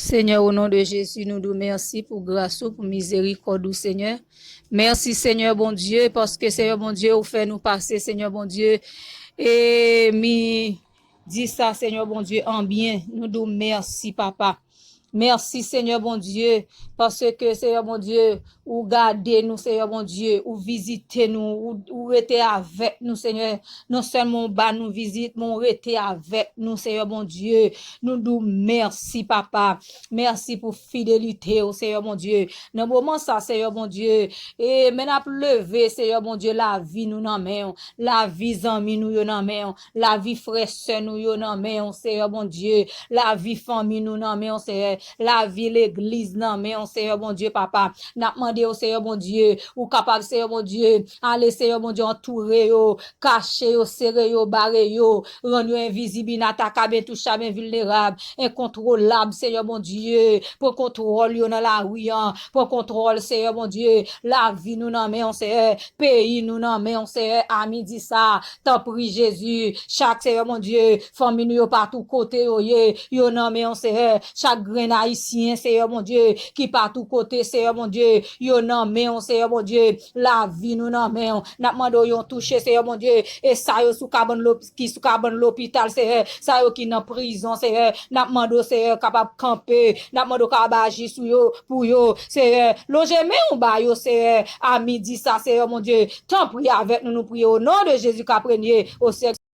Seigneur, au nom de Jésus, nous nous merci pour grâce, pour miséricorde, Seigneur. Merci, Seigneur, bon Dieu, parce que, Seigneur, bon Dieu, vous fait nous passer, Seigneur, bon Dieu. Et mi dit ça, Seigneur, bon Dieu, en bien. Nous nous merci, Papa. Merci, Seigneur, bon Dieu, parce que, Seigneur, bon Dieu, ou gardez nous, Seigneur, bon Dieu, ou visitez nous, ou restez avec nous, Seigneur. Non seulement bas nous visite, mais restez avec nous, Seigneur, bon Dieu. Nous nous merci, Papa. Merci pour fidélité, au Seigneur, mon Dieu. Dans le moment ça, Seigneur, mon Dieu, et maintenant lever, Seigneur, mon Dieu, la vie nous n'en main, la vie amis nous y'en main, la vie frère nous y'en main, Seigneur, mon Dieu, la vie famille nous n'en main, Seigneur, la vie l'église n'en main, Seigneur, mon Dieu, Papa. N'a demandé au Seigneur, mon Dieu, ou capable, Seigneur, mon Dieu, aller, Seigneur, mon Dieu, entourer yo, cacher yo, serrer yo, barrer yo, rendre invisible, inattaquable, touchable, vulnérable, incontrôlable, Seigneur, mon Dieu, pour contrôle yo dans la rue, pour contrôle, Seigneur, mon Dieu, la vie nous n'en main, Seigneur, pays nous n'en main, Seigneur, à midi ça, t'en prie Jésus, chaque, Seigneur, mon Dieu, famille nous partout côté, yo n'en main, Seigneur, chaque grain haïtien, Seigneur, mon Dieu, qui partout côté, Seigneur, mon Dieu, yo n'en main, Seigneur, mon Dieu, la vie nous n'en main, n'a demandé yon touché, Seigneur, mon Dieu, et ça yo sous cabane qui sous cabane l'hôpital, Seigneur, ça yo qui dans prison, Seigneur, n'a demandé, Seigneur, capable camper, n'a demandé capable agir sur yo, pour yo, Seigneur, loger mais on ba yo, Seigneur, à midi ça, Seigneur, mon Dieu, tant prie avec nous, nous prions au nom de Jésus qu'après au sexe